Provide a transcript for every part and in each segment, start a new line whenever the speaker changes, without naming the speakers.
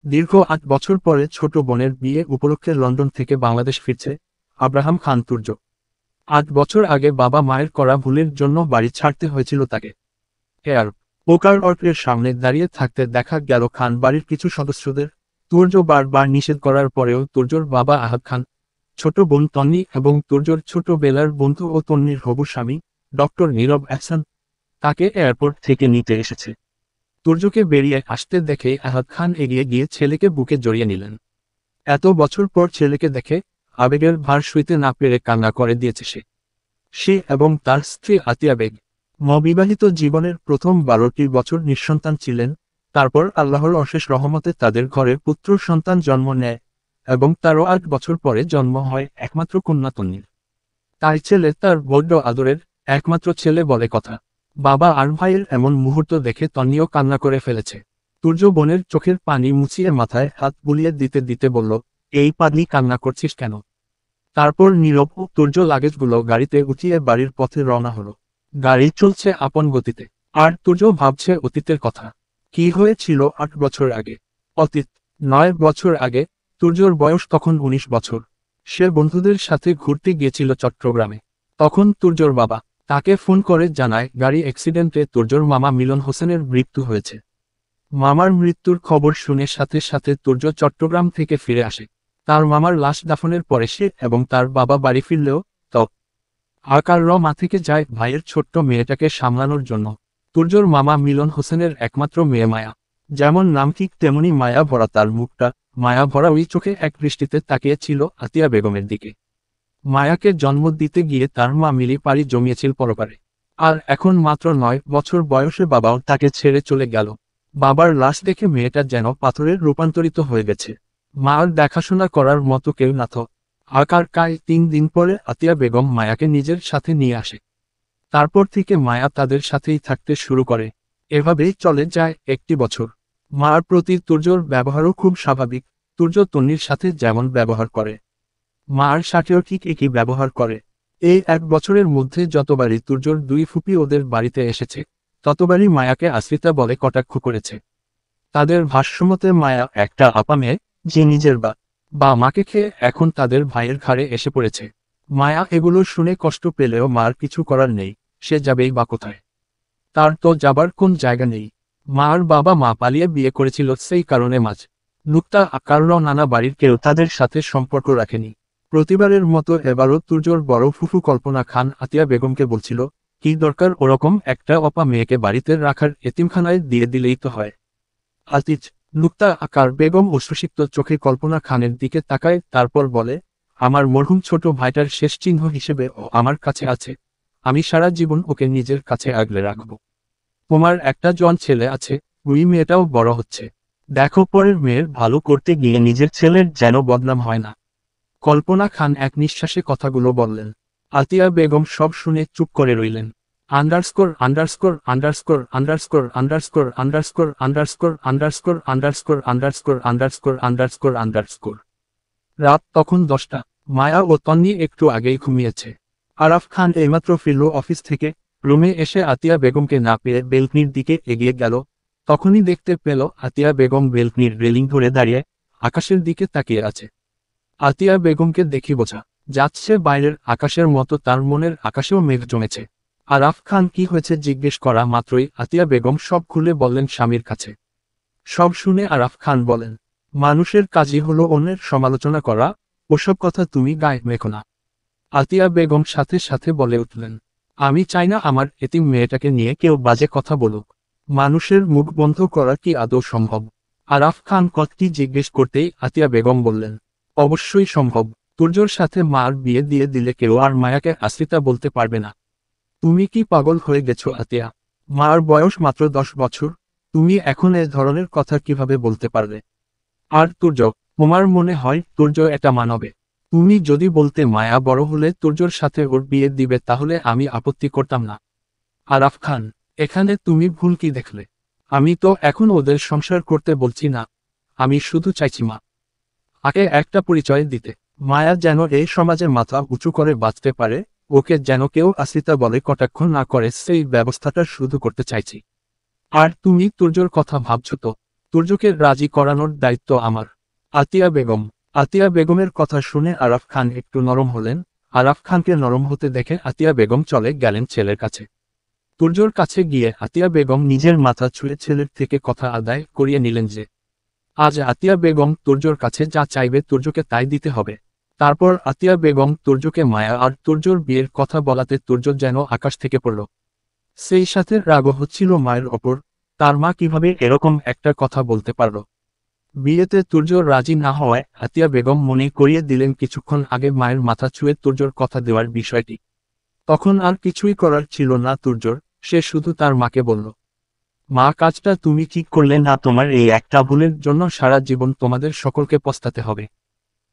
দীর্ঘ 8 বছর পরে ছোট বোনের বিয়ে উপলক্ষে লন্ডন থেকে বাংলাদেশ ফিরছে আব্রাহাম খান তুর্য। 8 বছর আগে বাবা মায়ের করা ভুলের জন্য বাড়ি ছাড়তে হয়েছিল তাকে। এয়ার পোকার সামনে দাঁড়িয়ে থাকতে দেখা গেল খান বাড়ির কিছু সদস্যদের। তুর্য বারবার নিষেধ করার পরেও তুর্যর বাবা আহাদ খান, ছোট বোন তন্নি এবং তুর্যর ছোটবেলার বন্ধু ও তন্নির হবু স্বামী ডক্টর নীরব আহসান তাকে এয়ারপোর্ট থেকে নিতে এসেছে। তুর্যকে বেরিয়ে আসতে দেখে আহাদ খান এগিয়ে গিয়ে ছেলেকে বুকে জড়িয়ে নিলেন। এত বছর পর ছেলেকে দেখে আবেগের ভার সইতে না পেরে কান্না করে দিয়েছে সে এবং তার স্ত্রী আতিয়া বেগ অবিবাহিত জীবনের প্রথম 12টি বছর নিঃসন্তান ছিলেন। তারপর আল্লাহর অশেষ রহমতে তাদের ঘরে পুত্র সন্তান জন্ম নেয় এবং তারও 8 বছর পরে জন্ম হয় একমাত্র কন্যা তন্নির। তাই ছেলে তার বড্ড আদরের একমাত্র ছেলে বলে কথা। বাবা আর ভাইয়ের এমন মুহূর্ত দেখে তন্নিও কান্না করে ফেলেছে। তুর্য বোনের চোখের পানি মুছিয়ে মাথায় হাত বুলিয়ে দিতে দিতে বলল, এই পাগলি কান্না করছিস কেন? তারপর নীরব ও তুর্য লাগেজগুলো গাড়িতে উঠিয়ে বাড়ির পথে রওনা হলো। গাড়ি চলছে আপন গতিতে, আর তুর্য ভাবছে অতীতের কথা। কি হয়েছিল 8 বছর আগে? অতীত 9 বছর আগে। তুর্যর বয়স তখন 19 বছর। সে বন্ধুদের সাথে ঘুরতে গিয়েছিল চট্টগ্রামে। তখন তুর্যর বাবা তাকে ফোন করে জানায় গাড়ি অ্যাক্সিডেন্টে তুর্যর মামা মিলন হোসেনের মৃত্যু হয়েছে। মামার মৃত্যুর খবর শুনে সাথে সাথে তুর্য চট্টগ্রাম থেকে ফিরে আসে। তার মামার লাশ দাফনের পরে সে এবং তার বাবা বাড়ি ফিরলেও আকার মা থেকে যায় ভাইয়ের ছোট্ট মেয়েটাকে সামলানোর জন্য। তুর্যর মামা মিলন হোসেনের একমাত্র মেয়ে মায়া। যেমন নাম ঠিক তেমনি মায়া ভরা তার মুখটা, মায়া ভরা ওই চোখে এক দৃষ্টিতে তাকিয়েছিল আতিয়া বেগমের দিকে। মায়াকে জন্ম দিতে গিয়ে তার মা মিলি পাড়ি জমিয়েছিল পরপারে। আর এখন মাত্র 9 বছর বয়সে বাবাও তাকে ছেড়ে চলে গেল। বাবার লাশ দেখে মেয়েটা যেন পাথরের রূপান্তরিত হয়ে গেছে। মার দেখাশোনা করার মতো কেউ না তো। আকার 3 দিন পরে আতিয়া বেগম মায়াকে নিজের সাথে নিয়ে আসে। তারপর থেকে মায়া তাদের সাথেই থাকতে শুরু করে। এভাবেই চলে যায় 1টি বছর। মার প্রতি তুর্যর ব্যবহারও খুব স্বাভাবিক। তুর্য তন্নির সাথে যেমন ব্যবহার করে, মার সাথেও ঠিক একই ব্যবহার করে। এই 1 বছরের মধ্যে যতবারই তুর্যর 2 ফুপি ওদের বাড়িতে এসেছে, ততবারই মায়াকে আশ্রিতা বলে কটাক্ষ করেছে। তাদের ভাষ্যমতে মায়া একটা আপা মেয়ে, যে নিজের বা মাকে খেয়ে এখন তাদের ভাইয়ের ঘাড়ে এসে পড়েছে। মায়া এগুলো শুনে কষ্ট পেলেও মার কিছু করার নেই, সে যাবেই বা কোথায়? তার তো যাবার কোন জায়গা নেই। মার বাবা মা পালিয়ে বিয়ে করেছিল, সেই কারণে নুক্তা আকারর নানা বাড়ির কেউ তাদের সাথে সম্পর্ক রাখেনি। প্রতিবারের মতো এবারও তুর্যর বড় ফুফু কল্পনা খান আতিয়া বেগমকে বলছিল, কি দরকার ওরকম একটা অপা মেয়েকে বাড়িতে রাখার, এতিমখানায় দিয়ে দিলেই তো হয়। আতিজ নুক্তা আকার বেগম অশ্রুসিক্ত চোখে কল্পনা খানের দিকে তাকায়, তারপর বলে, আমার মরহুম ছোট ভাইটার শেষ চিহ্ন হিসেবে ও আমার কাছে আছে। আমি সারা জীবন ওকে নিজের কাছে আগলে রাখব। তোমার একটা জন ছেলে আছে, ওই মেয়েটাও বড় হচ্ছে। দেখো পরের মেয়ের ভালো করতে গিয়ে নিজের ছেলের যেন বদনাম হয় না। কল্পনা খান এক নিঃশ্বাসে কথাগুলো বললেন। আতিয়া বেগম সব শুনে চুপ করে রইলেন। Underscore underscore underscore underscore underscore underscore underscore underscore underscore underscore underscore underscore underscore. রাত তখন 10টা। মায়া ও তন্নি একটু আগেই ঘুমিয়েছে। আরাফ খান এইমাত্র ফিরল অফিস থেকে। রুমে এসে আতিয়া বেগমকে না পেয়ে বেলকনির দিকে এগিয়ে গেল। তখনই দেখতে পেল আতিয়া বেগম বেলকনির রেলিং ধরে দাঁড়িয়ে আকাশের দিকে তাকিয়ে আছে। আতিয়া বেগমকে দেখি বোঝা যাচ্ছে বাইরের আকাশের মতো তার মনের আকাশেও মেঘ জমেছে। আরাফ খান কি হয়েছে জিজ্ঞেস করা মাত্রই আতিয়া বেগম সব খুলে বললেন স্বামীর কাছে। সব শুনে আরাফ খান বলেন, মানুষের কাজই হলো অন্যের সমালোচনা করা, ওসব কথা তুমি গায়ে মেখো না। আতিয়া বেগম সাথে সাথে বলে উঠলেন, আমি চাই না আমার এতিম মেয়েটাকে নিয়ে কেউ বাজে কথা বলুক। মানুষের মুখ বন্ধ করা কি আদৌ সম্ভব? আরাফ খান কথাটি জিজ্ঞেস করতেই আতিয়া বেগম বললেন, অবশ্যই সম্ভব। তুর্যর সাথে মার বিয়ে দিয়ে দিলে কেউ আর মায়াকে আশ্রিতা বলতে পারবে না। তুমি কি পাগল হয়ে গেছো আতিয়া? মার বয়স মাত্র 10 বছর, তুমি এখন এ ধরনের কথা কিভাবে বলতে পারলে? আর তুর্য, তোমার মনে হয় তুর্য এটা মানবে? তুমি যদি বলতে মায়া বড় হলে তুর্যর সাথে ওর বিয়ে দিবে তাহলে আমি আপত্তি করতাম না। আরাফ খান, এখানে তুমি ভুল কি দেখলে? আমি তো এখন ওদের সংসার করতে বলছি না, আমি শুধু চাইছি মা আকে একটা পরিচয় দিতে। মায়া যেন এই সমাজে মাথা উঁচু করে বাঁচতে পারে, ওকে যেন কেউ আশ্রিতা বলে কটাক্ষ না করে, সেই ব্যবস্থাটা শুধু করতে চাইছি। আর তুমি তুর্যর কথা ভাবছো তো? তুর্যকে রাজি করানোর দায়িত্ব আমার। আতিয়া বেগম। আতিয়া বেগমের কথা শুনে আরাফ খান একটু নরম হলেন। আরাফ খানকে নরম হতে দেখে আতিয়া বেগম চলে গেলেন ছেলের কাছে। তুর্যর কাছে গিয়ে আতিয়া বেগম নিজের মাথা ছুঁয়ে ছেলের থেকে কথা আদায় করিয়ে নিলেন যে আজ আতিয়া বেগম তুর্যর কাছে যা চাইবে তুর্যকে তাই দিতে হবে। তারপর আতিয়া বেগম তুর্যকে মায়া আর তুর্যর বিয়ের কথা বলাতে তুর্য যেন আকাশ থেকে পড়ল। সেই সাথে রাগও হচ্ছিল মায়ের ওপর, তার মা কিভাবে এরকম একটা কথা বলতে পারল। বিয়েতে তুর্য রাজি না হওয়ায় আতিয়া বেগম মনে করিয়ে দিলেন কিছুক্ষণ আগে মায়ের মাথা ছুঁয়ে তুর্যর কথা দেওয়ার বিষয়টি। তখন আর কিছুই করার ছিল না তুর্যর, সে শুধু তার মাকে বলল, মা কাজটা তুমি ঠিক করলে না, তোমার এই একটা ভুলের জন্য সারা জীবন তোমাদের সকলকে পস্তাতে হবে।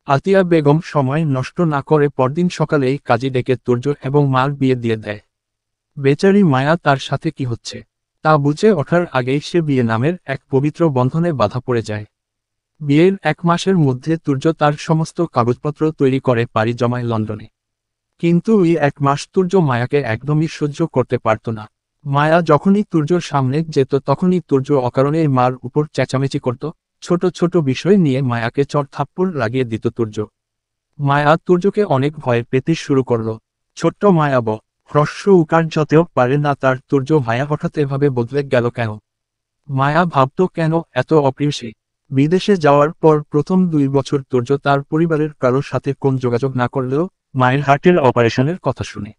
আতিয়া বেগম সময় নষ্ট না করে পরদিন সকালেই কাজী ডেকে তুর্য এবং মার বিয়ে দিয়ে দেয়। বেচারি মায়া তার সাথে কি হচ্ছে তা বুঝে ওঠার আগেই সে বিয়ে নামের এক পবিত্র বন্ধনে বাধা পড়ে যায়। বিয়ের 1 মাসের মধ্যে তুর্য তার সমস্ত কাগজপত্র তৈরি করে পাড়ি জমায় লন্ডনে। কিন্তু এই 1 মাস তুর্য মায়াকে একদমই সহ্য করতে পারত না। মায়া যখনই তুর্যর সামনে যেত তখনই তুর্য অকারণে মার উপর চেঁচামেচি করত, ছোট ছোট বিষয় নিয়ে মায়াকে চড় থাপ্পড় লাগিয়ে দিত তুর্য। মায়া তুর্যকে অনেক ভয় পেতে শুরু করল। ছোট্ট মায়াব হ্রস্ব উকার যতেও পারে না তার তুর্য মায়া হঠাৎ এভাবে বদলে গেল কেন। মায়া ভাবত কেন এত অপ্রিয় সে। বিদেশে যাওয়ার পর প্রথম 2 বছর তুর্য তার পরিবারের কারোর সাথে কোন যোগাযোগ না করলেও মায়ের হার্টের অপারেশনের কথা শুনে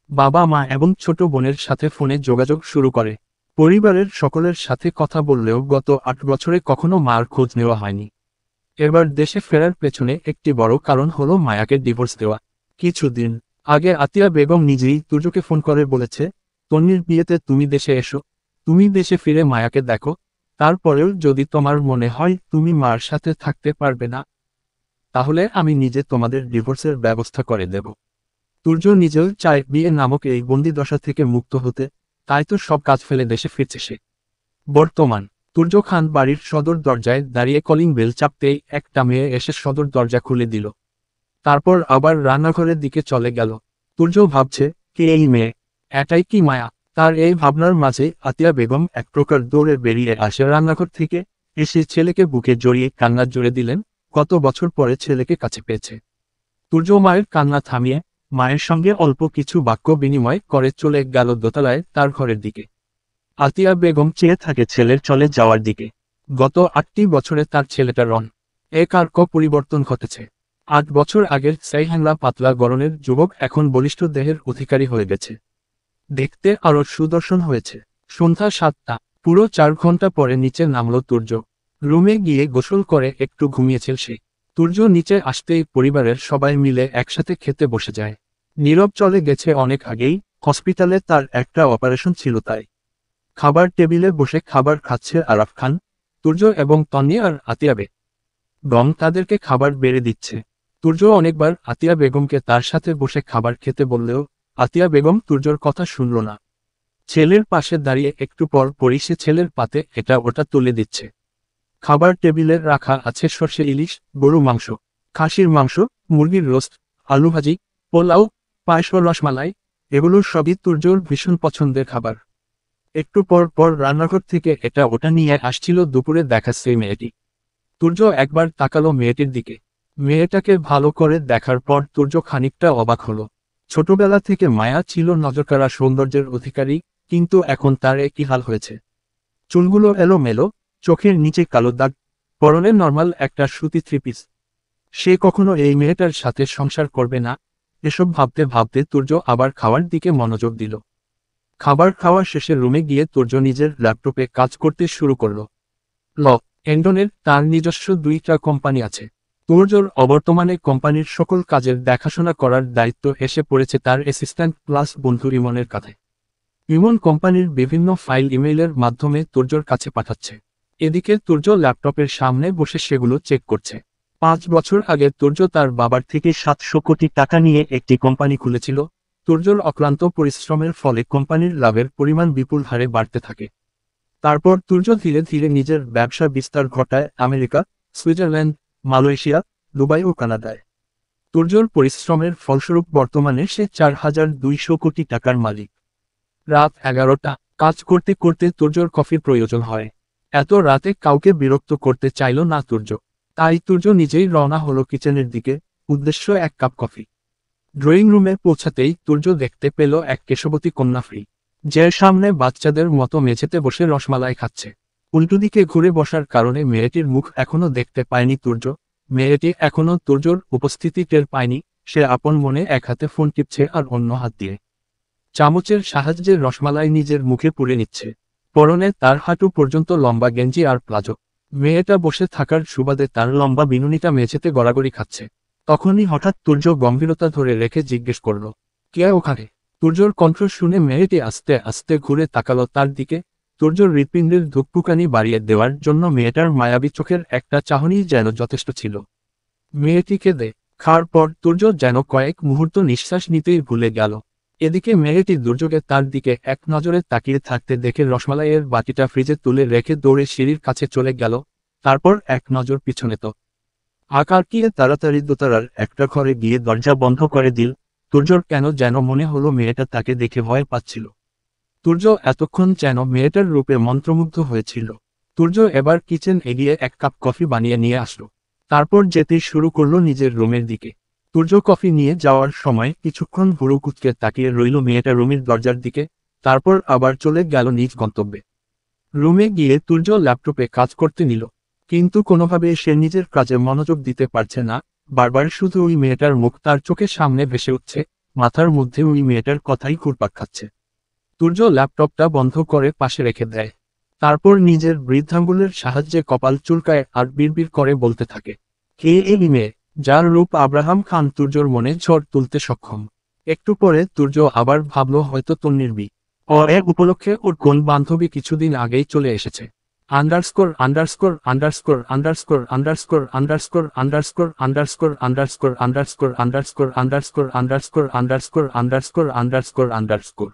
বাবা মা এবং ছোট বোনের সাথে ফোনে যোগাযোগ শুরু করে। পরিবারের সকলের সাথে কথা বললেও গত 8 বছরে কখনো মার খোঁজ নেওয়া হয়নি। এবার দেশে ফেরার পেছনে একটি বড় কারণ হলো মায়াকে ডিভোর্স দেওয়া। কিছুদিন আগে আতিয়া বেগম নিজেই তুর্যকে ফোন করে বলেছে, তন্নির বিয়েতে তুমি দেশে এসো, তুমি দেশে ফিরে মায়াকে দেখো, তারপরেও যদি তোমার মনে হয় তুমি মার সাথে থাকতে পারবে না, তাহলে আমি নিজে তোমাদের ডিভোর্সের ব্যবস্থা করে দেব। তুর্য নিজেও চায় বিয়ে নামক এই বন্দিদশা থেকে মুক্ত হতে, তাই তো সব কাজ ফেলে দেশে ফিরছে সে। বর্তমান তুর্য খান বাড়ির সদর দরজায় দাঁড়িয়ে কলিং বেল চাপতেই একটা মেয়ে এসে সদর দরজা খুলে দিল। তারপর আবার রান্নাঘরের দিকে চলে গেল। তুর্য ভাবছে, কে এই মেয়ে, এটাই কি মায়া? তার এই ভাবনার মাঝে আতিয়া বেগম এক প্রকার দৌড়ে বেরিয়ে আসে রান্নাঘর থেকে, এসে ছেলেকে বুকে জড়িয়ে কান্না জুড়ে দিলেন। কত বছর পরে ছেলেকে কাছে পেয়েছে। তুর্য মায়ের কান্না থামিয়ে মায়ের সঙ্গে অল্প কিছু বাক্য বিনিময় করে চলে গেল দোতলায় তার ঘরের দিকে। আতিয়া বেগম চেয়ে থাকে ছেলের চলে যাওয়ার দিকে। গত 8টি বছরে তার ছেলেটা রন এক আর পরিবর্তন ঘটেছে। 8 বছর আগের সেই হ্যাংলা পাতলা গড়নের যুবক এখন বলিষ্ঠ দেহের অধিকারী হয়ে গেছে। দেখতে আরো সুদর্শন হয়েছে। সন্ধ্যা 7টা, পুরো 4 ঘন্টা পরে নিচে নামলো তুর্য। রুমে গিয়ে গোসল করে একটু ঘুমিয়েছিল সে। তুর্য নিচে আসতেই পরিবারের সবাই মিলে একসাথে খেতে বসে যায়। নীরব চলে গেছে অনেক আগেই, হসপিটালে তার একটা অপারেশন ছিল তাই। খাবার টেবিলে বসে খাবার খাচ্ছে আরাফ খান, তুর্য এবং তন্নি আর আতিয়া বেগম তাদেরকে খাবার বেড়ে দিচ্ছে। তুর্য অনেকবার আতিয়া বেগমকে তার সাথে বসে খাবার খেতে বললেও আতিয়া বেগম তুর্যর কথা শুনল না। ছেলের পাশে দাঁড়িয়ে একটু পর পরই সে ছেলের পাতে এটা ওটা তুলে দিচ্ছে। খাবার টেবিলে রাখা আছে সর্ষে ইলিশ, গরু মাংস, খাসির মাংস, মুরগির রোস্ট, আলু ভাজি, পোলাও, পায়েস ও রসমালাই। এগুলো সবই তুর্যর ভীষণ পছন্দের খাবার। একটু পর পর রান্নাঘর থেকে এটা ওটা নিয়ে আসছিল দুপুরে দেখা সেই মেয়েটি। তুর্য একবার তাকালো মেয়েটির দিকে। মেয়েটাকে ভালো করে দেখার পর তুর্য খানিকটা অবাক হলো। ছোটবেলা থেকে মায়া ছিল নজরকাড়া সৌন্দর্যের অধিকারী, কিন্তু এখন তার একই হাল হয়েছে। চুলগুলো এলোমেলো, চোখের নিচে কালো দাগ, পরনে নর্মাল একটা সুতি 3 পিস। সে কখনো এই মেয়েটার সাথে সংসার করবে না। এসব ভাবতে ভাবতে তুর্য আবার খাওয়ার দিকে মনোযোগ দিল। খাবার খাওয়া শেষে রুমে গিয়ে তুর্য নিজের ল্যাপটপে কাজ করতে শুরু করল। এন্ডনের তার নিজস্ব 2টা কোম্পানি আছে। তুর্যর অবর্তমানে কোম্পানির সকল কাজের দেখাশোনা করার দায়িত্ব এসে পড়েছে তার অ্যাসিস্ট্যান্ট প্লাস বন্ধু ইমনের কাঁধে। ইমন কোম্পানির বিভিন্ন ফাইল ইমেইলের মাধ্যমে তুর্যর কাছে পাঠাচ্ছে। এদিকে তুর্য ল্যাপটপের সামনে বসে সেগুলো চেক করছে। 5 বছর আগে তুর্য তার বাবার থেকে 700 কোটি টাকা নিয়ে একটি কোম্পানি খুলেছিল। তুর্যর অক্লান্ত পরিশ্রমের ফলে কোম্পানির লাভের পরিমাণ বিপুল হারে বাড়তে থাকে। তারপর তুর্য ধীরে ধীরে নিজের ব্যবসা বিস্তার ঘটায় আমেরিকা, সুইজারল্যান্ড, মালয়েশিয়া, দুবাই ও কানাডায়। তুর্যর পরিশ্রমের ফলস্বরূপ বর্তমানে সে 4200 কোটি টাকার মালিক। রাত 11টা, কাজ করতে করতে তুর্যর কফির প্রয়োজন হয়। এত রাতে কাউকে বিরক্ত করতে চাইল না তুর্য। তাই তুর্য নিজেই রওনা হলো কিচেনের দিকে, উদ্দেশ্য এক কাপ কফি। ড্রয়িং রুমে পৌঁছাতেই তুর্য দেখতে পেল এক কেশবতী কন্যা ফ্রি, যে সামনে বাচ্চাদের মতো মেঝেতে বসে রসমালাই খাচ্ছে। উল্টো দিকে ঘুরে বসার কারণে মেয়েটির মুখ এখনো দেখতে পায়নি তুর্য। মেয়েটি এখনো তুর্যর উপস্থিতি টের পায়নি। সে আপন মনে এক হাতে ফোন টিপছে আর অন্য হাত দিয়ে চামচের সাহায্যে রসমালাই নিজের মুখে পুরে নিচ্ছে। পরনে তার হাঁটু পর্যন্ত লম্বা গেঞ্জি আর প্লাজো। মেয়েটা বসে থাকার সুবাদে তার লম্বা বিনুনিটা মেঝেতে গড়াগড়ি খাচ্ছে। তখনই হঠাৎ তুর্য গম্ভীরতা ধরে রেখে জিজ্ঞেস করল, কে ওখানে? তুর্যর কণ্ঠ শুনে মেয়েটি আস্তে আস্তে ঘুরে তাকালো তার দিকে। তুর্যর হৃৎপিণ্ডের ধুকপুকানি বাড়িয়ে দেওয়ার জন্য মেয়েটার মায়াবী চোখের একটা চাহনি যেন যথেষ্ট ছিল। মেয়েটিকে দেখার পর তুর্য যেন কয়েক মুহূর্ত নিঃশ্বাস নিতেই ভুলে গেল। এদিকে মেয়েটি দুর্যোগে তার দিকে এক নজরে তাকিয়ে থাকতে দেখে রসমালাইয়ের বাটিটা ফ্রিজে তুলে রেখে দৌড়ে সিঁড়ির কাছে চলে গেল। তারপর এক নজর পিছনে তো আকারকিয়ে তাড়াতাড়ি দোতলার একটা ঘরে গিয়ে দরজা বন্ধ করে দিল। তুর্যর কেন যেন মনে হলো মেয়েটা তাকে দেখে ভয় পাচ্ছিল। তুর্য এতক্ষণ যেন মেয়েটার রূপে মন্ত্রমুগ্ধ হয়েছিল। তুর্য এবার কিচেন এগিয়ে এক কাপ কফি বানিয়ে নিয়ে আসলো। তারপর যেতে শুরু করলো নিজের রুমের দিকে। তুর্য কফি নিয়ে যাওয়ার সময় কিছুক্ষণ ভুরু কুঁচকে তাকিয়ে রইল মেয়েটা রুমের দরজার দিকে। তারপর আবার চলে গেল নিজ গন্তব্যে। রুমে গিয়ে তুর্য ল্যাপটপে কাজ করতে নিল, কিন্তু কোনোভাবে সে নিজের কাজে মনোযোগ দিতে পারছে না। বারবার শুধু ওই মেয়েটার মুখ তার চোখের সামনে ভেসে উঠছে, মাথার মধ্যে ওই মেয়েটার কথাই ঘুরপাক খাচ্ছে। তুর্য ল্যাপটপটা বন্ধ করে পাশে রেখে দেয়। তারপর নিজের বৃদ্ধাঙ্গুলের সাহায্যে কপাল চুলকায় আর বিড়বিড় করে বলতে থাকে, কে এই মেয়ে, যার রূপ আব্রাহাম খান তুর্যর মনে ঝড় তুলতে সক্ষম। একটু পরে তুর্য আবার ভাবল হয়তো তন্নির বি ও এক উপলক্ষে ওর কোন বান্ধবী কিছুদিন আগেই চলে এসেছে। Underscore underscore underscore underscore underscore underscore underscore underscore underscore underscore underscore underscore underscore underscore underscore underscore underscore.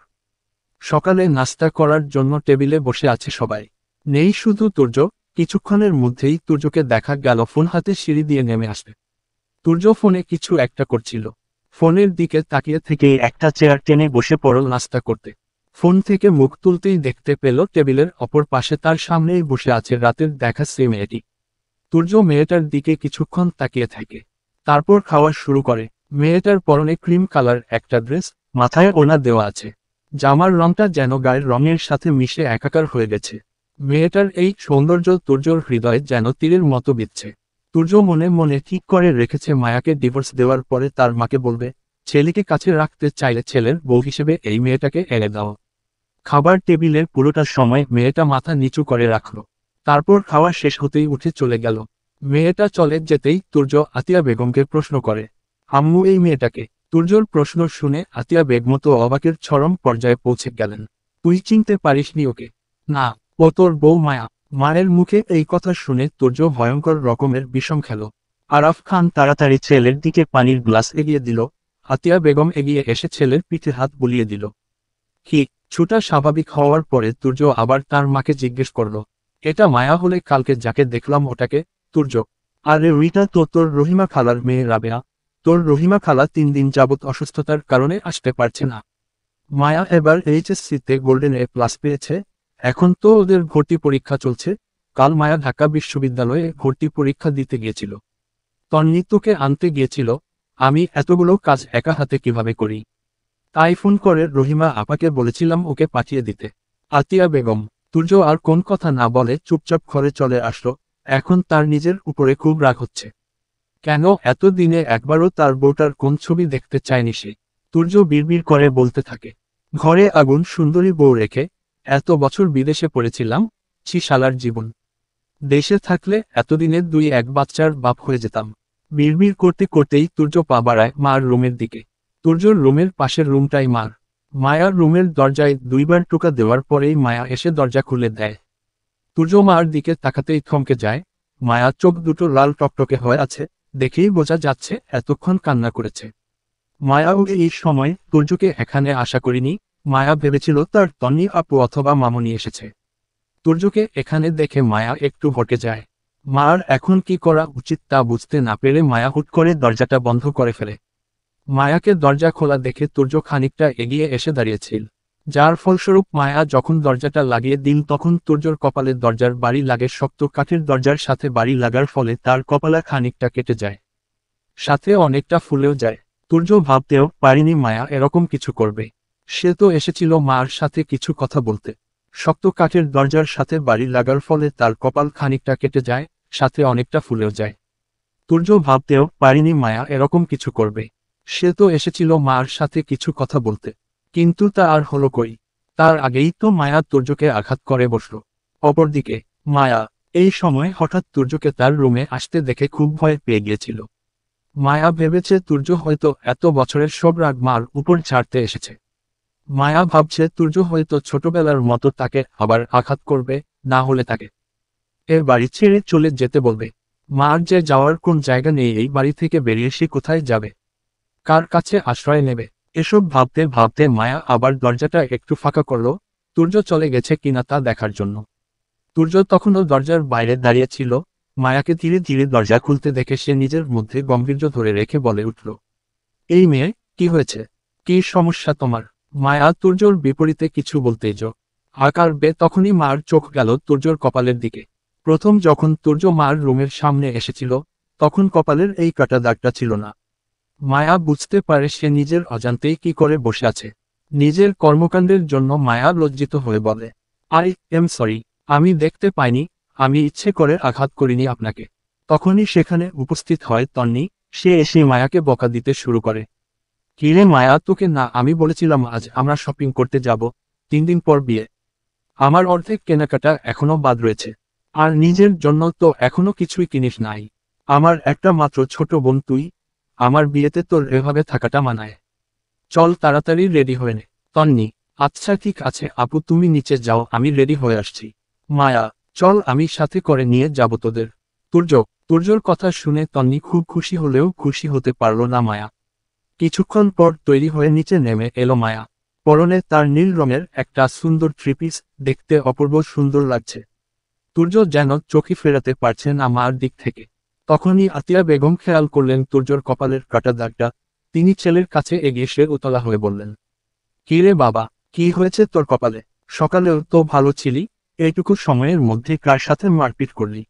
সকালে নাস্তা করার জন্য টেবিলে বসে আছে সবাই, নেই শুধু তুর্য। কিছুক্ষণের মধ্যেই তুর্যকে দেখা গেল ফোন হাতে সিঁড়ি দিয়ে নেমে আসবে। তুর্য ফোনে কিছু একটা করছিল। ফোনের দিকে তাকিয়ে থেকে একটা চেয়ার টেনে বসে পড়ল নাস্তা করতে। ফোন থেকে মুখ তুলতেই দেখতে পেল টেবিলের অপর পাশে তার সামনেই বসে আছে রাতের দেখা সেই মেয়েটি। তুর্য মেয়েটার দিকে কিছুক্ষণ তাকিয়ে থাকে, তারপর খাওয়া শুরু করে। মেয়েটার পরনে ক্রিম কালার একটা ড্রেস, মাথায় ওড়না দেওয়া আছে। জামার রংটা যেন গায়ের রঙের সাথে মিশে একাকার হয়ে গেছে। মেয়েটার এই সৌন্দর্য তুর্যর হৃদয়ে যেন তীরের মতো বিচ্ছে। তুর্য মনে মনে ঠিক করে রেখেছে মায়াকে ডিভোর্স দেওয়ার পরে তার মাকে বলবে, ছেলেকে কাছে রাখতে চাইলে ছেলের বউ হিসেবে এই মেয়েটাকে এড়ে দাও। খাবার টেবিলের পুরোটা সময় মেয়েটা মাথা নিচু করে রাখল। তারপর খাওয়া শেষ হতেই উঠে চলে গেল। মেয়েটা চলে যেতেই তুর্য আতিয়া বেগমকে প্রশ্ন করে, আম্মু এই মেয়েটাকে? তুর্যর প্রশ্ন শুনে আতিয়া বেগম তো অবাকের চরম পর্যায়ে পৌঁছে গেলেন। তুই চিনতে পারিসনি ওকে? না, ও তোর বউ মায়া। মায়ের মুখে এই কথা শুনে তুর্য ভয়ঙ্কর রকমের বিষম খেল। আরাফ খান তাড়াতাড়ি ছেলের দিকে পানির গ্লাস এগিয়ে দিল। আতিয়া বেগম এগিয়ে এসে ছেলের পিঠে হাত বুলিয়ে দিল। কি ছুটা স্বাভাবিক হওয়ার পরে তুর্য আবার তার মাকে জিজ্ঞেস করল, এটা মায়া হলে কালকে যাকে দেখলাম ওটাকে? তুর্য, আরে ওইটা তো তোর রহিমা খালার মেয়ে রাবেয়া। তোর রহিমা খালা 3 দিন যাবৎ অসুস্থতার কারণে আসতে পারছে না। মায়া এবার এইচএসসিতে গোল্ডেন এ প্লাস পেয়েছে। এখন তো ওদের ভর্তি পরীক্ষা চলছে। কাল মায়া ঢাকা বিশ্ববিদ্যালয়ে ভর্তি পরীক্ষা দিতে গিয়েছিল। তন্নি তোকে আনতে গিয়েছিল। আমি এতগুলো কাজ একা হাতে কিভাবে করি? তাই ফোন করে রহিমা আপাকে বলেছিলাম ওকে পাঠিয়ে দিতে। আতিয়া বেগম। তুর্য আর কোন কথা না বলে চুপচাপ ঘরে চলে আসলো। এখন তার নিজের উপরে খুব রাগ হচ্ছে। কেন এতদিনে একবারও তার বউটার কোন ছবি দেখতে চায়নি সে? তুর্য বিড়বিড় করে বলতে থাকে, ঘরে আগুন সুন্দরী বউ রেখে এত বছর বিদেশে পড়েছিলাম। ছি শালার জীবন। দেশে থাকলে এতদিনে 2-1 বাচ্চার বাপ হয়ে যেতাম। বিড়বিড় করতে করতেই তুর্য পা বাড়ায় মার রুমের দিকে। তুর্যর রুমের পাশের রুমটাই মার। মায়ার রুমের দরজায় 2বার টোকা দেওয়ার পরেই মায়া এসে দরজা খুলে দেয়। তুর্য মার দিকে তাকাতেই থমকে যায়। মায়া চোখ দুটো লাল টকটকে হয়ে আছে, দেখেই বোঝা যাচ্ছে এতক্ষণ কান্না করেছে। মায়াও এই সময় তুর্যকে এখানে আশা করিনি। মায়া ভেবেছিল তার তন্নি আপু অথবা মামনি এসেছে। তুর্যকে এখানে দেখে মায়া একটু ভটকে যায়। মার এখন কি করা উচিত তা বুঝতে না পেরে মায়া হুট করে দরজাটা বন্ধ করে ফেলে। মায়াকে দরজা খোলা দেখে তুর্য খানিকটা এগিয়ে এসে দাঁড়িয়েছিল। যার ফলস্বরূপ মায়া যখন দরজাটা লাগিয়ে দিল তখন তুর্যর কপালে দরজার বাড়ি লাগে। শক্ত কাঠের দরজার সাথে বাড়ি লাগার ফলে তার কপালে খানিকটা কেটে যায়, সাথে অনেকটা ফুলেও যায়। তুর্য ভাবতেও পারেনি মায়া এরকম কিছু করবে। সে তো এসেছিল মার সাথে কিছু কথা বলতে। শক্ত কাঠের দরজার সাথে বাড়ি লাগার ফলে তার কপাল খানিকটা কেটে যায়, সাথে অনেকটা ফুলেও যায়। তুর্য ভাবতেও পারেনি মায়া এরকম কিছু করবে। সে তো এসেছিল মার সাথে কিছু কথা বলতে। কিন্তু তা আর হলো কই। তার আগেই তো মায়া তুর্যকে আঘাত করে বসল। অপরদিকে মায়া এই সময় হঠাৎ তুর্যকে তার রুমে আসতে দেখে খুব ভয় পেয়ে গিয়েছিল। মায়া ভেবেছে তুর্য হয়তো এত বছরের সব রাগ মার উপর ছাড়তে এসেছে। মায়া ভাবছে তুর্য হয়তো ছোটবেলার মতো তাকে আবার আঘাত করবে, না হলে তাকে এ বাড়ি ছেড়ে চলে যেতে বলবে। মার যে যাওয়ার কোন জায়গা নেই, এই বাড়ি থেকে বেরিয়ে সে কোথায় যাবে, কার কাছে আশ্রয় নেবে। এসব ভাবতে ভাবতে মায়া আবার দরজাটা একটু ফাঁকা করল, তুর্য চলে গেছে কিনা তা দেখার জন্য। তুর্য তখনও দরজার বাইরে দাঁড়িয়ে ছিল। মায়াকে ধীরে ধীরে দরজা খুলতে দেখে সে নিজের মধ্যে গম্ভীর্য ধরে রেখে বলে উঠল, এই মেয়ে, কি হয়েছে? কি সমস্যা তোমার? মায়া তুর্যর বিপরীতে কিছু বলতেই আকার বে তখনই মার চোখ গেল তুর্যর কপালের দিকে। প্রথম যখন তুর্য মার রুমের সামনে এসেছিল তখন কপালের এই কাটা দাগটা ছিল না। মায়া বুঝতে পারে সে নিজের অজান্তেই কি করে বসে আছে। নিজের কর্মকাণ্ডের জন্য মায়া লজ্জিত হয়ে বলে, আই এম সরি, আমি দেখতে পাইনি, আমি ইচ্ছে করে আঘাত করিনি আপনাকে। তখনই সেখানে উপস্থিত হয় তন্নি। সে এসে মায়াকে বকা দিতে শুরু করে, কিরে মায়া, তোকে না আমি বলেছিলাম আজ আমরা শপিং করতে যাব, 3 দিন পর বিয়ে। আমার অর্ধেক কেনাকাটা এখনো বাদ রয়েছে, আর নিজের জন্য তো এখনো কিছুই কিনিস নাই। আমার একটা মাত্র ছোট বোন তুই, আমার বিয়েতে তোর এভাবে থাকাটা মানায়? চল তাড়াতাড়ি রেডি হয়ে নে। তন্নি, আচ্ছা ঠিক আছে আপু, তুমি নিচে যাও, আমি রেডি হয়ে আসছি। মায়া, চল আমি সাথে করে নিয়ে যাব তোদের। তুর্য তুর্যর কথা শুনে তন্নি খুব খুশি হলেও খুশি হতে পারল না মায়া। কিছুক্ষণ পর তৈরি হয়ে নিচে নেমে এলো মায়া। পরনে তার নীল রঙের একটা সুন্দর থ্রিপিস, দেখতে অপূর্ব সুন্দর লাগছে। তুর্য যেন চোখই ফেরাতে পারছে না মার দিক থেকে। তখনই আতিয়া বেগম খেয়াল করলেন তুর্যর কপালের কাটা দাগটা। তিনি ছেলের কাছে এগিয়ে সে উতলা হয়ে বললেন, কি রে বাবা, কি হয়েছে তোর কপালে? সকালেও তো ভালো ছিলি, এইটুকু সময়ের মধ্যে কার সাথে মারপিট করলি?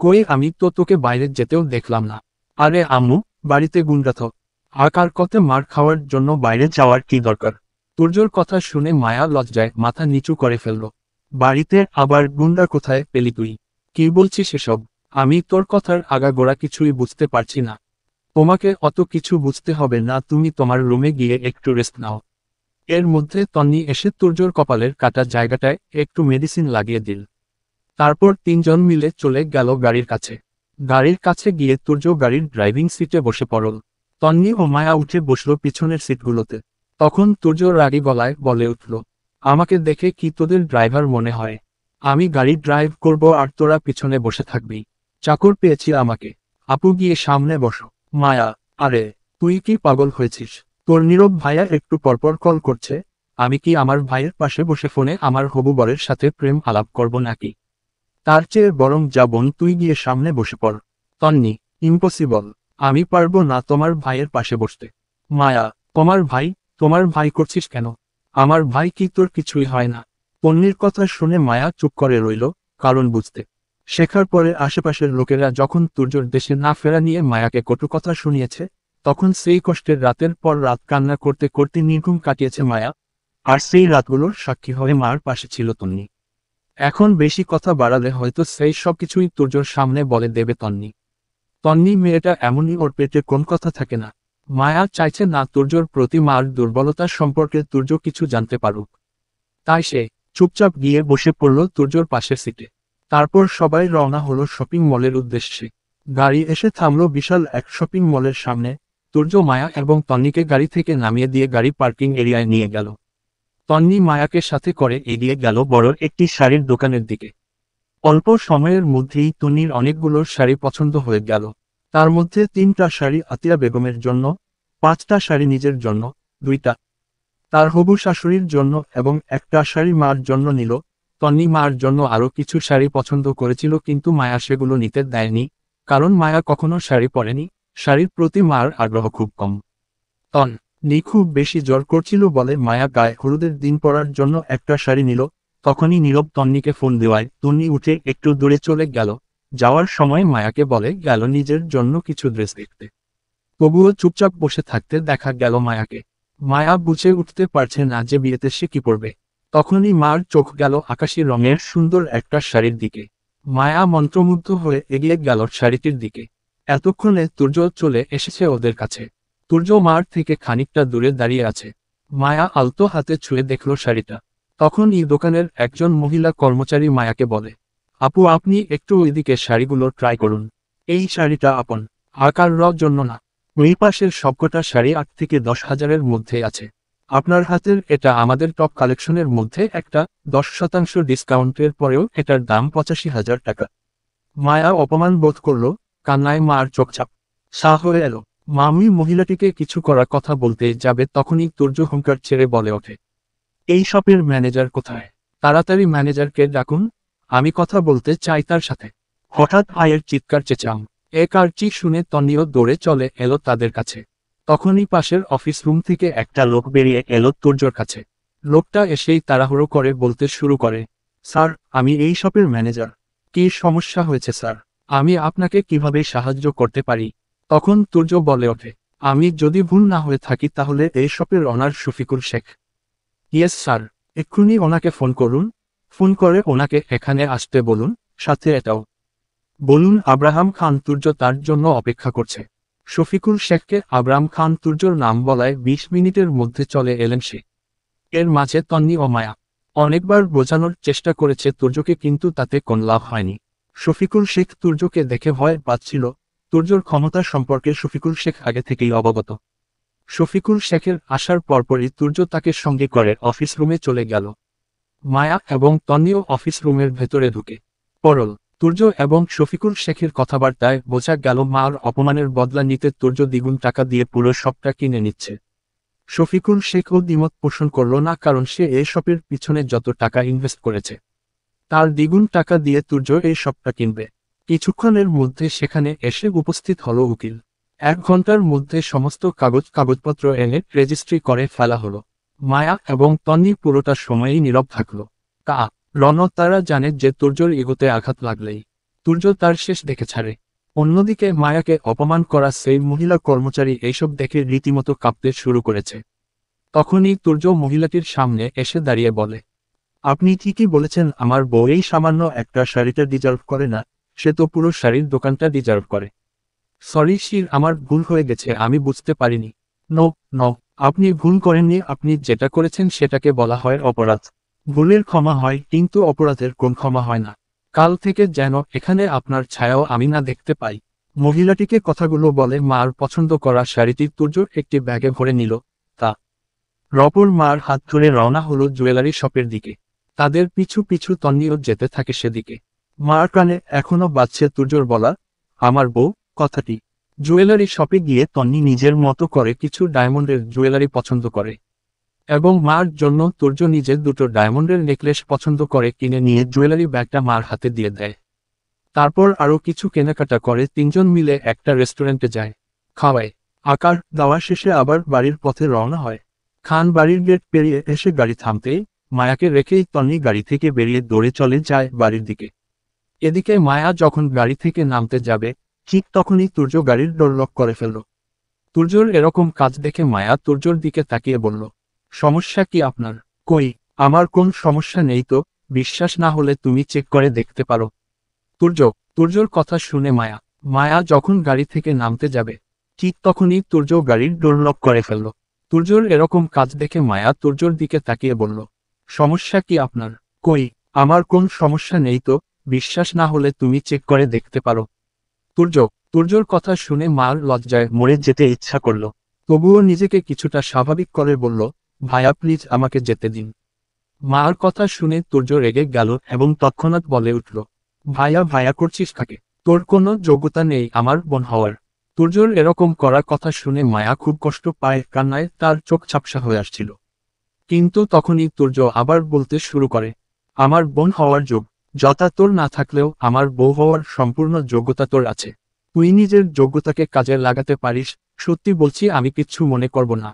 কই, আমি তো তোকে বাইরে যেতেও দেখলাম না। আরে আম্মু, বাড়িতে গুন্ডা তো, আর কার কতে মার খাওয়ার জন্য বাইরে যাওয়ার কি দরকার? তুর্যর কথা শুনে মায়া লজ্জায় মাথা নিচু করে ফেলল। বাড়িতে আবার গুন্ডা কোথায় পেলি তুই? কি বলছিস এসব? আমি তোর কথার আগাগোড়া কিছুই বুঝতে পারছি না। তোমাকে অত কিছু বুঝতে হবে না, তুমি তোমার রুমে গিয়ে একটু রেস্ট নাও। এর মধ্যে তন্নি এসে তুর্যর কপালের কাটা জায়গাটায় একটু মেডিসিন লাগিয়ে দিল। তারপর 3জন মিলে চলে গেল গাড়ির কাছে। গাড়ির কাছে গিয়ে তুর্য গাড়ির ড্রাইভিং সিটে বসে পড়ল। তন্নি ও মায়া উঠে বসল পিছনের সিটগুলোতে। তখন তুর্য রাগী গলায় বলে উঠল, আমাকে দেখে কি তোদের ড্রাইভার মনে হয়? আমি গাড়ি ড্রাইভ করব আর তোরা পিছনে বসে থাকবি? চাকর পেয়েছি আমাকে? আপু গিয়ে সামনে বসো। মায়া, আরে তুই কি পাগল হয়েছিস? তোর নীরব ভাইয়া একটু পরপর কল করছে, আমি কি আমার ভাইয়ের পাশে বসে ফোনে আমার হবু বরের সাথে প্রেম আলাপ করব নাকি? তার চেয়ে বরং যা বোন তুই গিয়ে সামনে বসে পড়। তন্নি, ইম্পসিবল, আমি পারবো না তোমার ভাইয়ের পাশে বসতে। মায়া, তোমার ভাই করছিস কেন? আমার ভাই কি তোর কিছুই হয় না? তন্নির কথা শুনে মায়া চুপ করে রইল, কারণ বুঝতে শেখার পরে আশেপাশের লোকেরা যখন তুর্যর দেশে না ফেরা নিয়ে মায়াকে কটু কথা শুনিয়েছে, তখন সেই কষ্টের রাতের পর রাত কান্না করতে করতে নির্ঘুম কাটিয়েছে মায়া। আর সেই রাতগুলোর সাক্ষী হয়ে মার পাশে ছিল তন্নি। এখন বেশি কথা বাড়ালে হয়তো সেই সবকিছুই তুর্যর সামনে বলে দেবে তন্নি। তন্নি মেয়েটা এমনই, ওর পেটে কোন কথা থাকে না। মায়া চাইছে না তুর্যর প্রতি মার দুর্বলতা সম্পর্কে তুর্য কিছু জানতে পারুক। তাই সে চুপচাপ গিয়ে বসে পড়ল তুর্যর পাশের সিটে। তারপর সবাই রওনা হলো শপিং মলের উদ্দেশ্যে। গাড়ি এসে থামল বিশাল এক শপিং মলের সামনে। তুর্য মায়া এবং তন্নিকে গাড়ি থেকে নামিয়ে দিয়ে গাড়ি পার্কিং এরিয়ায় নিয়ে গেল। তন্নি মায়াকে সাথে করে এগিয়ে গেল বড় একটি শাড়ির দোকানের দিকে। অল্প সময়ের মধ্যেই তন্নির অনেকগুলো শাড়ি পছন্দ হয়ে গেল। তার মধ্যে 3টা শাড়ি আতিয়া বেগমের জন্য, 5টা শাড়ি নিজের জন্য, 2টা তার হবু শাশুড়ির জন্য এবং একটা শাড়ি মার জন্য নিল। তন্নি মার জন্য আরও কিছু শাড়ি পছন্দ করেছিল, কিন্তু মায়া সেগুলো নিতে দেয়নি, কারণ মায়া কখনো শাড়ি পরেনি। শাড়ির প্রতি মার আগ্রহ খুব কম। তন খুব বেশি জ্বর করছিল বলে মায়া গায়ে হলুদের দিন পরার জন্য একটা শাড়ি নিল। তখনই নীরব তন্নিকে ফোন দেওয়ায় তন্নি উঠে একটু দূরে চলে গেল। যাওয়ার সময় মায়াকে বলে গেল নিজের জন্য কিছু ড্রেস দেখতে। তবুও চুপচাপ বসে থাকতে দেখা গেল মায়াকে। মায়া বুঝে উঠতে পারছে না যে বিয়েতে সে কি পরবে। তখনই মার চোখ গেল আকাশি রঙের সুন্দর একটা শাড়ির দিকে। মায়া মন্ত্রমুগ্ধ হয়ে এগিয়ে গেল শাড়িটির দিকে। এতক্ষণে তুর্য চলে এসেছে ওদের কাছে। তুর্য মার থেকে খানিকটা দূরে দাঁড়িয়ে আছে। মায়া আলতো হাতে ছুঁয়ে দেখল শাড়িটা। তখনই দোকানের একজন মহিলা কর্মচারী মায়াকে বলে, আপু আপনি একটু ওইদিকে শাড়িগুলো ট্রাই করুন। এই শাড়িটা আপন আকার জন্য না। ওই পাশের সবকটা শাড়ি 8 থেকে 10 হাজারের মধ্যে আছে। আপনার হাতের এটা আমাদের টপ কালেকশনের মধ্যে একটা। 10% ডিসকাউন্টের পরেও এটার দাম 85,000 টাকা। মায়া অপমান বোধ করল। কান্নায় মার চোখচাপ সাহ হয়ে এলো। মামি মহিলাটিকে কিছু করার কথা বলতে যাবে তখনই তুর্য হুঙ্কার ছেড়ে বলে ওঠে, এই শপের ম্যানেজার কোথায়? তাড়াতাড়ি ম্যানেজারকে ডাকুন, আমি কথা বলতে চাই তার সাথে। হঠাৎ ভাইয়ের চিৎকার চেঁচাম। কারচি শুনে তন্নিও দৌড়ে চলে এলো তাদের কাছে। তখনই পাশের অফিস রুম থেকে একটা লোক বেরিয়ে এলো তুর্যর কাছে। লোকটা এসেই তাড়াহুড়ো করে বলতে শুরু করে, স্যার আমি এই শপের ম্যানেজার। কী সমস্যা হয়েছে স্যার? আমি আপনাকে কিভাবে সাহায্য করতে পারি? তখন তুর্য বলে ওঠে, আমি যদি ভুল না হয়ে থাকি তাহলে এই শপের honour Shafiqul Sheikh. Yes sir, এক্ষুনি ওনাকে ফোন করুন। ফোন করে ওনাকে এখানে আসতে বলুন, সাথে এটাও বলুন আব্রাহাম খান তুর্য তার জন্য অপেক্ষা করছে। শফিকুল শেখকে আব্রাহাম খান তুর্যর নাম বলায় 20 মিনিটের মধ্যে চলে এলেন সে। এর মাঝে তন্নি ও মায়া অনেকবার বোঝানোর চেষ্টা করেছে তুর্যকে, কিন্তু তাতে কোন লাভ হয়নি। শফিকুল শেখ তুর্যকে দেখে ভয় পাচ্ছিল। তুর্যর ক্ষমতা সম্পর্কে শফিকুল শেখ আগে থেকেই অবগত। শফিকুল শেখের আসার পরপরই তুর্য তাকে সঙ্গে করে অফিস রুমে চলে গেল। মায়া এবং তন্নিও অফিস রুমের ভেতরে ঢুকে পড়ল। তুর্য এবং শফিকুল শেখের কথাবার্তায় বোঝা গেল মার অপমানের বদলা নিতে তুর্য দ্বিগুণ টাকা দিয়ে পুরো শপটা কিনে নিচ্ছে। শফিকুল শেখও দ্বিমত পোষণ করল না, কারণ সে এই শপের পিছনে যত টাকা ইনভেস্ট করেছে তার দ্বিগুণ টাকা দিয়ে তুর্য এই শপটা কিনবে। কিছুক্ষণের মধ্যে সেখানে এসে উপস্থিত হলো উকিল। 1 ঘন্টার মধ্যে সমস্ত কাগজপত্র এনে রেজিস্ট্রি করে ফেলা হলো। মায়া এবং তন্নি পুরোটা সময়ই নীরব থাকল। তারা জানে যে তুর্যর ইগোতে আঘাত লাগলেই তুর্য তার শেষ দেখে ছাড়ে। অন্যদিকে মায়াকে অপমান করা সেই মহিলা কর্মচারী এইসব দেখে রীতিমতো কাঁপতে শুরু করেছে। তখনই তুর্য মহিলাটির সামনে এসে দাঁড়িয়ে বলে, আপনি ঠিকই বলেছেন, আমার বউ এই সামান্য একটা শাড়িটা ডিজার্ভ করে না, সে তো পুরো শাড়ির দোকানটা ডিজার্ভ করে। সরি শির, আমার ভুল হয়ে গেছে, আমি বুঝতে পারিনি। নো নো, আপনি ভুল করেননি, আপনি যেটা করেছেন সেটাকে বলা হয় অপরাধ। ভুলের ক্ষমা হয়, কিন্তু অপরাধের কোন ক্ষমা হয় না। কাল থেকে যেন এখানে আপনার ছায়াও আমি না দেখতে পাই। মহিলাটিকে কথাগুলো বলে মার পছন্দ করা শাড়িটি তুর্য একটি ব্যাগে ভরে নিল। তা রপর মার হাত ধরে রওনা হলো জুয়েলারি শপের দিকে। তাদের পিছু পিছু তন্নিও যেতে থাকে সেদিকে। মার কানে এখনো বাজছে তুর্যর বলা, আমার বউ কথাটি। জুয়েলারি শপে গিয়ে তন্নি নিজের মতো করে কিছু ডায়মন্ডের জুয়েলারি পছন্দ করে এবং মার জন্য তুর্য নিজের 2টো ডায়মন্ডের নেকলেস পছন্দ করে কিনে নিয়ে জুয়েলারি ব্যাগটা মার হাতে দিয়ে দেয়। তারপর আরও কিছু কেনাকাটা করে 3জন মিলে একটা রেস্টুরেন্টে যায়, খাওয়ায়। আকার দেওয়া শেষে আবার বাড়ির পথে রওনা হয়। খান বাড়ির গেট পেরিয়ে এসে গাড়ি থামতেই মায়াকে রেখেই তন্নি গাড়ি থেকে বেরিয়ে দৌড়ে চলে যায় বাড়ির দিকে। এদিকে মায়া যখন গাড়ি থেকে নামতে যাবে ঠিক তখনই তুর্য গাড়ির ডোর লক করে ফেলল। তুর্যর এরকম কাজ দেখে মায়া তুর্যর দিকে তাকিয়ে বলল, সমস্যা কি আপনার? কই, আমার কোন সমস্যা নেই তো, বিশ্বাস না হলে তুমি চেক করে দেখতে পারো। তুর্যর কথা শুনে মায়া যখন গাড়ি থেকে নামতে যাবে ঠিক তখনই তুর্য গাড়ির ডোর লক করে ফেলল। তুর্যর এরকম কাজ দেখে মায়া তুর্যর দিকে তাকিয়ে বলল, সমস্যা কি আপনার? কই, আমার কোন সমস্যা নেই তো, বিশ্বাস না হলে তুমি চেক করে দেখতে পারো। তুর্যর কথা শুনে মার লজ্জায় মরে যেতে ইচ্ছা করল। তবুও নিজেকে কিছুটা স্বাভাবিক করে বলল, ভাইয়া প্লিজ আমাকে যেতে দিন। মার কথা শুনে তুর্য রেগে গেল এবং তৎক্ষণাৎ বলে উঠল, ভাইয়া ভাইয়া করছিস কাকে? তোর কোনো যোগ্যতা নেই আমার বোন হওয়ার। তুর্যর এরকম করার কথা শুনে মায়া খুব কষ্ট পায়, কান্নায় তার চোখ ঝাপসা হয়ে আসছিল। কিন্তু তখনই তুর্য আবার বলতে শুরু করে, আমার বোন হওয়ার যোগ্যতা তোর না থাকলেও আমার বউ হওয়ার সম্পূর্ণ যোগ্যতা তোর আছে। তুই নিজের যোগ্যতাকে কাজে লাগাতে পারিস, সত্যি বলছি আমি কিচ্ছু মনে করব না।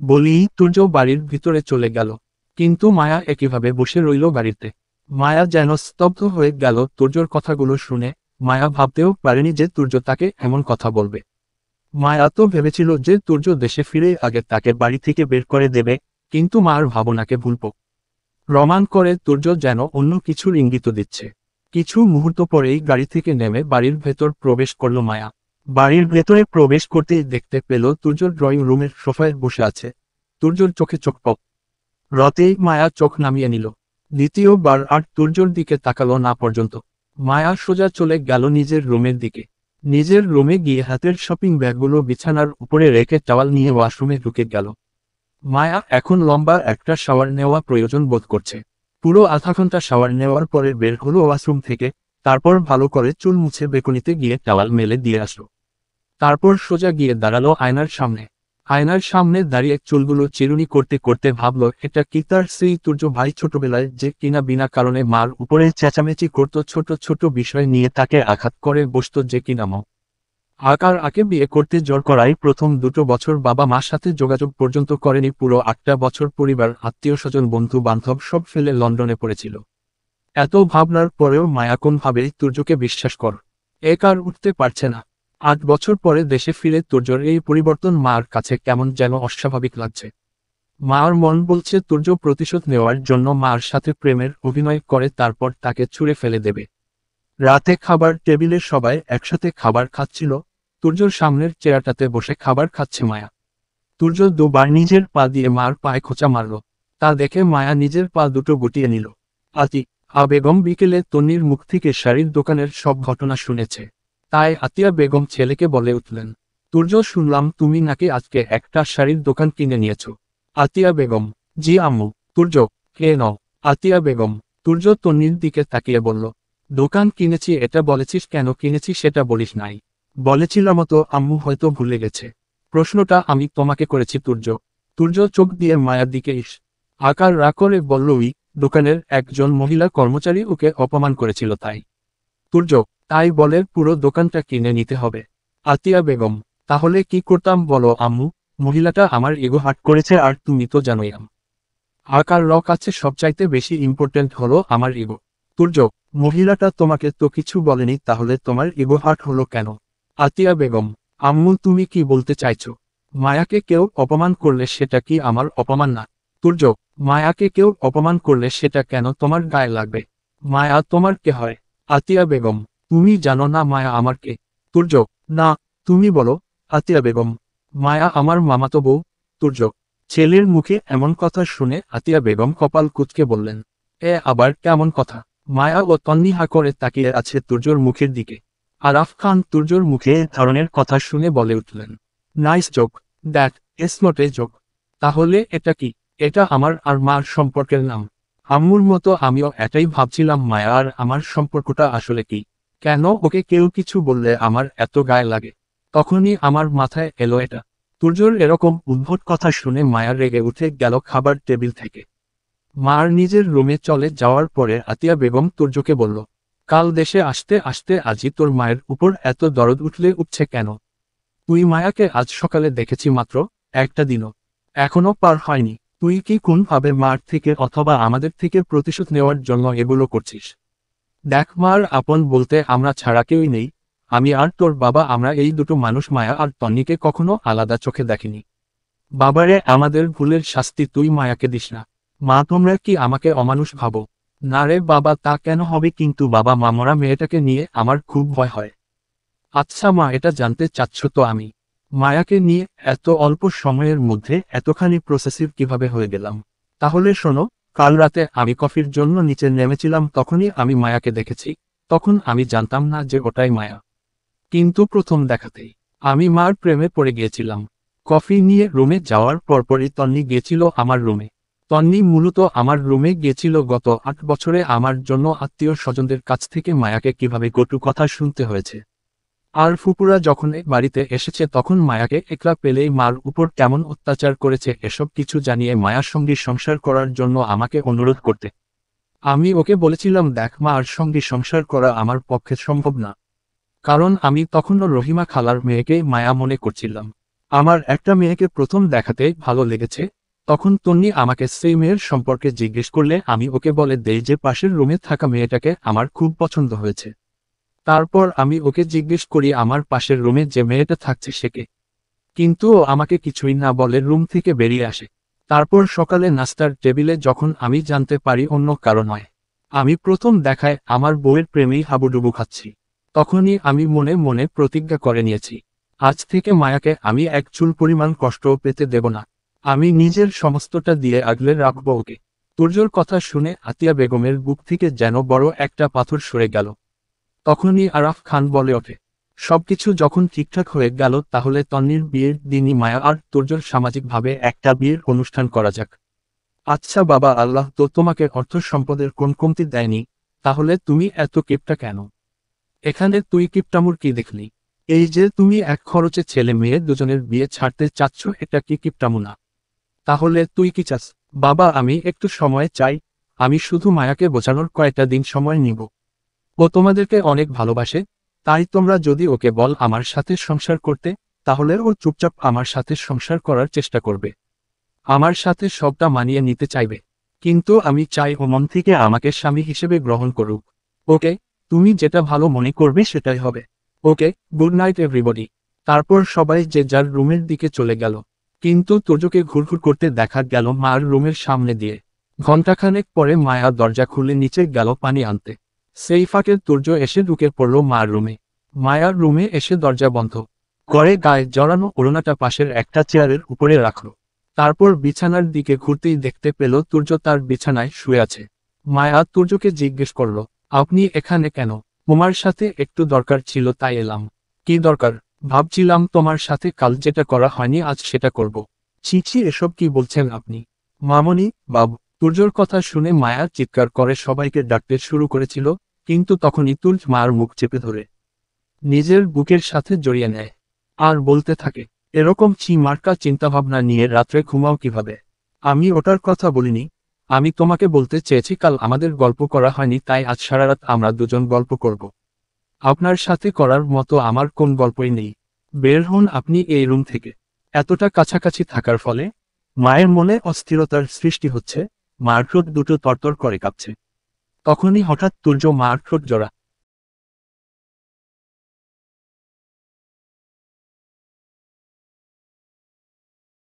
বলি তুর্য বাড়ির ভিতরে চলে গেল, কিন্তু মায়া একইভাবে বসে রইল বাড়িতে। মায়া যেন স্তব্ধ হয়ে গেল তুর্যর কথাগুলো শুনে। মায়া ভাবতেও পারেনি যে তুর্য তাকে এমন কথা বলবে। মায়া তো ভেবেছিল যে তুর্য দেশে ফিরে আগে তাকে বাড়ি থেকে বের করে দেবে, কিন্তু মার ভাবনাকে ভুলব প্রমাণ করে তুর্য যেন অন্য কিছুর ইঙ্গিত দিচ্ছে। কিছু মুহূর্ত পরেই গাড়ি থেকে নেমে বাড়ির ভেতর প্রবেশ করল মায়া। বাড়ির ভেতরে প্রবেশ করতেই দেখতে পেল তুর্য ড্রয়িং রুমের সোফায় বসে আছে। তুর্যর চোখে চোখ পক রতেই মায়া চোখ নামিয়ে নিল। দ্বিতীয়বার আর তুর্যর দিকে তাকালো না পর্যন্ত। মায়া সোজা চলে গেল নিজের রুমের দিকে। নিজের রুমে গিয়ে হাতের শপিং ব্যাগগুলো বিছানার উপরে রেখে টাওয়াল নিয়ে ওয়াশরুমে ঢুকে গেল। মায়া এখন লম্বা একটা শাওয়ার নেওয়া প্রয়োজন বোধ করছে। পুরো আধা ঘন্টা শাওয়ার নেওয়ার পরে বের হলো ওয়াশরুম থেকে। তারপর ভালো করে চুল মুছে বেকনিতে গিয়ে টাওয়াল মেলে দিয়ে আসলো। তারপর সোজা গিয়ে দাঁড়ালো আয়নার সামনে। আয়নার সামনে দাঁড়িয়ে চুলগুলো চিরুনি করতে করতে ভাবলো এটা কি তার সেই তুর্য ভাই ছোটবেলায় যে কিনা বিনা কারণে মার উপরে চেঁচামেচি করত, ছোট ছোট বিষয় নিয়ে তাকে আঘাত করে বসতো, যে কিনা আকার আগে বিয়ে করতে জোর করাই প্রথম 2 বছর বাবা মার সাথে যোগাযোগ পর্যন্ত করেনি, পুরো 8টা বছর পরিবার আত্মীয় স্বজন বন্ধু বান্ধব সব ফেলে লন্ডনে পড়েছিল। এত ভাবনার পরেও মায়া কোনভাবেই তুর্যকে বিশ্বাস কর আর উঠতে পারছে না। 8 বছর পরে দেশে ফিরে তুর্যর এই পরিবর্তন মার কাছে কেমন যেন অস্বাভাবিক লাগছে। মার মন বলছে তুর্য প্রতিশোধ নেওয়ার জন্য মার সাথে প্রেমের অভিনয় করে তারপর তাকে ছুঁড়ে ফেলে দেবে। রাতে খাবার টেবিলে সবাই একসাথে খাবার খাচ্ছিল। তুর্যর সামনের চেয়ারটাতে বসে খাবার খাচ্ছে মায়া। তুর্য দুবার নিজের পা দিয়ে মার পায়ে খোঁচা মারল। তা দেখে মায়া নিজের পা দুটো গুটিয়ে নিল। বেগম বিকেলে তন্নির মুখ থেকে শাড়ির দোকানের সব ঘটনা শুনেছে। তাই আতিয়া বেগম ছেলেকে বলে উঠলেন, তুর্য, শুনলাম তুমি নাকি আজকে একটা শাড়ির দোকান কিনে নিয়েছ। আতিয়া বেগম, জি আম্মু। তুর্য, কে নও? আতিয়া বেগম। তুর্য তন্নির দিকে তাকিয়ে বলল, দোকান কিনেছি এটা বলেছিস, কেন কিনেছি সেটা বলিস নাই। বলেছিলাম তো আম্মু, হয়তো ভুলে গেছে। প্রশ্নটা আমি তোমাকে করেছি তুর্য। তুর্য চোখ দিয়ে মায়ার দিকে আকার রাগ করে বলল, ওই দোকানের একজন মহিলা কর্মচারী ওকে অপমান করেছিল তাই। তুর্য, তাই বলে পুরো দোকানটা কিনে নিতে হবে? আতিয়া বেগম, তাহলে কি করতাম বলো আম্মু? মহিলাটা আমার ইগো হার্ট করেছে, আর তুমি তো জানোই আকার কাছে সবচাইতে বেশি ইম্পর্টেন্ট হলো আমার ইগো। তুর্য, মহিলাটা তোমাকে তো কিছু বলেনি, তাহলে তোমার ইগো হার্ট হলো কেন? আতিয়া বেগম, আম্মু তুমি কি বলতে চাইছো? মায়াকে কেউ অপমান করলে সেটা কি আমার অপমান না? তুর্য, মায়াকে কেউ অপমান করলে সেটা কেন তোমার গায়ে লাগবে? মায়া তোমার কে হয়? আতিয়া বেগম, তুমি জানো না মায়া আমার কে? তুর্য, না, তুমি বলো। আতিয়া বেগম, মায়া আমার মামাতো বউ। তুর্য, ছেলের মুখে এমন কথা শুনে আতিয়া বেগম কপাল কুঁচকে বললেন, আবার কেমন কথা? মায়া ও তন্নি হা করে তাকিয়ে আছে তুর্যর মুখের দিকে। আরাফ খান তুর্যর মুখে এ ধরনের কথা শুনে বলে উঠলেন, nice joke, that is not a joke. তাহলে এটা কি? এটা আমার আর মার সম্পর্কের নাম। আম্মুর মতো আমিও এটাই ভাবছিলাম, মায়া আর আমার সম্পর্কটা আসলে কি? কেন ওকে কেউ কিছু বললে আমার এত গায়ে লাগে? তখনই আমার মাথায় এলো এটা। তুর্যর এরকম উদ্ভট কথা শুনে মায়া রেগে উঠে গেল খাবার টেবিল থেকে। মার নিজের রুমে চলে যাওয়ার পরে আতিয়া বেগম তুর্যকে বলল, কাল দেশে আসতে আসতে আজই তোর মায়ের উপর এত দরদ উঠছে কেন? তুই মায়াকে আজ সকালে দেখেছি মাত্র, একটা দিনও এখনো পার হয়নি। তুই কি কোনভাবে মার থেকে অথবা আমাদের থেকে প্রতিশোধ নেওয়ার জন্য এগুলো করছিস? দেখ, মার আপন বলতে আমরা ছাড়া কেউই নেই। আমি আর তোর বাবা, আমরা এই দুটো মানুষ মায়া আর তন্নিকে কখনো আলাদা চোখে দেখিনি। বাবারে, আমাদের ভুলের শাস্তি তুই মায়াকে দিস না। মা, তোমরা কি আমাকে অমানুষ ভাবো? না রে বাবা, তা কেন হবে? কিন্তু বাবা, মা মরা মেয়েটাকে নিয়ে আমার খুব ভয় হয়। আচ্ছা মা, এটা জানতে চাচ্ছ তো আমি মায়াকে নিয়ে এত অল্প সময়ের মধ্যে এতখানি প্রসেসিভ কিভাবে হয়ে গেলাম? তাহলে শোনো, কাল রাতে আমি কফির জন্য নিচে নেমেছিলাম, তখনই আমি মায়াকে দেখেছি। তখন আমি জানতাম না যে ওটাই মায়া। কিন্তু প্রথম দেখাতেই আমি মার প্রেমে পড়ে গিয়েছিলাম। কফি নিয়ে রুমে যাওয়ার পরপরই তন্নি গিয়েছিল আমার রুমে। তন্নি মূলত আমার রুমে গিয়েছিল গত 8 বছরে আমার জন্য আত্মীয় স্বজনদের কাছ থেকে মায়াকে কিভাবে কটু কথা শুনতে হয়েছে। আর ফুপুরা যখন এ বাড়িতে এসেছে তখন মায়াকে একলা পেলেই মার উপর কেমন অত্যাচার করেছে এসব কিছু জানিয়ে মায়ার সঙ্গে সংসার করার জন্য আমাকে অনুরোধ করতে। আমি ওকে বলেছিলাম, দেখ মা, আর সঙ্গে সংসার করা আমার পক্ষে সম্ভব না। কারণ আমি তখনও রহিমা খালার মেয়েকে মায়া মনে করছিলাম। আমার একটা মেয়েকে প্রথম দেখাতেই ভালো লেগেছে, তখন তন্নি আমাকে সেই মেয়ের সম্পর্কে জিজ্ঞেস করলে আমি ওকে বলে দেই যে পাশের রুমে থাকা মেয়েটাকে আমার খুব পছন্দ হয়েছে। তারপর আমি ওকে জিজ্ঞেস করি আমার পাশের রুমে যে মেয়েটা থাকছে সে কে। কিন্তু ও আমাকে কিছুই না বলে রুম থেকে বেরিয়ে আসে। তারপর সকালে নাস্তার টেবিলে যখন আমি জানতে পারি অন্য কারো নয়, আমি প্রথম দেখায় আমার বউয়ের প্রেমেই হাবুডুবু খাচ্ছি, তখনই আমি মনে মনে প্রতিজ্ঞা করে নিয়েছি, আজ থেকে মায়াকে আমি এক চুল পরিমাণ কষ্টও পেতে দেব না। আমি নিজের সমস্তটা দিয়ে আগলে রাখবো ওকে। তুর্যর কথা শুনে আতিয়া বেগমের বুক থেকে যেন বড় একটা পাথর সরে গেল। তখনই আরাফ খান বলে ওঠে, সবকিছু যখন ঠিকঠাক হয়ে গেল তাহলে তন্নির বিয়ের দিনই মায়া আর তুর্যর সামাজিকভাবে একটা বিয়ের অনুষ্ঠান করা যাক। আচ্ছা বাবা, আল্লাহ তো তোমাকে অর্থ সম্পদের কোন কমতি দেয়নি, তাহলে তুমি এত কিপটা কেন? এখানে তুই কিপটামুর কি দেখলি? এই যে তুমি এক খরচে ছেলে মেয়ে দুজনের বিয়ে ছাড়তে চাচ্ছ, এটা কি কিপটামু না? তাহলে তুই কি চাস? বাবা আমি একটু সময় চাই, আমি শুধু মায়াকে বোঝানোর কয়েকটা দিন সময় নিব। ও তোমাদেরকে অনেক ভালোবাসে, তাই তোমরা যদি ওকে বল আমার সাথে সংসার করতে, তাহলে ও চুপচাপ আমার সাথে সংসার করার চেষ্টা করবে, আমার সাথে সবটা মানিয়ে নিতে চাইবে। কিন্তু আমি চাই ও মন থেকে আমাকে স্বামী হিসেবে গ্রহণ করুক। ওকে, তুমি যেটা ভালো মনে করবে সেটাই হবে। ওকে, গুড নাইট এভরিবডি। তারপর সবাই যে যার রুমের দিকে চলে গেল, কিন্তু তুর্যকে ঘুরঘুর করতে দেখা গেল মার রুমের সামনে দিয়ে। ঘণ্টাখানেক পরে মায়া দরজা খুলে নিচে গেল পানি আনতে। সেই ফাঁকে তুর্য এসে ঢুকে পড়ল মার রুমে। মায়ার রুমে এসে দরজা বন্ধ করে গায়ে জড়ানো ওড়নাটা পাশের একটা চেয়ারের উপরে রাখল। তারপর বিছানার দিকে ঘুরতেই দেখতে পেল তুর্য তার বিছানায় শুয়ে আছে। মায়া তুর্যকে জিজ্ঞেস করল, আপনি এখানে কেন? তোমার সাথে একটু দরকার ছিল তাই এলাম। কি দরকার? ভাবছিলাম তোমার সাথে কাল যেটা করা হয়নি আজ সেটা করব। ছি ছি, এসব কি বলছেন আপনি? মামনি, বাবু। তুর্যর কথা শুনে মায়া চিৎকার করে সবাইকে ডাকতে শুরু করেছিল, কিন্তু তখনই তুর্য মার মুখ চেপে ধরে নিজের বুকের সাথে জড়িয়ে নেয় আর বলতে থাকে, এরকম ছি মার্কা চিন্তাভাবনা নিয়ে রাত্রে ঘুমাও কিভাবে? আমি ওটার কথা বলিনি, আমি তোমাকে বলতে চেয়েছি কাল আমাদের গল্প করা হয়নি তাই আজ সারারাত আমরা দুজন গল্প করব। আপনার সাথে করার মতো আমার কোন গল্পই নেই। বের হন আপনি এই রুম থেকে। এতটা কাছাকাছি থাকার ফলে মায়ের মনে অস্থিরতার সৃষ্টি হচ্ছে, মার ঠোঁট দুটো তরতর করে কাঁপছে। তখনই হঠাৎ তুর্য মার ঠোঁট জোড়া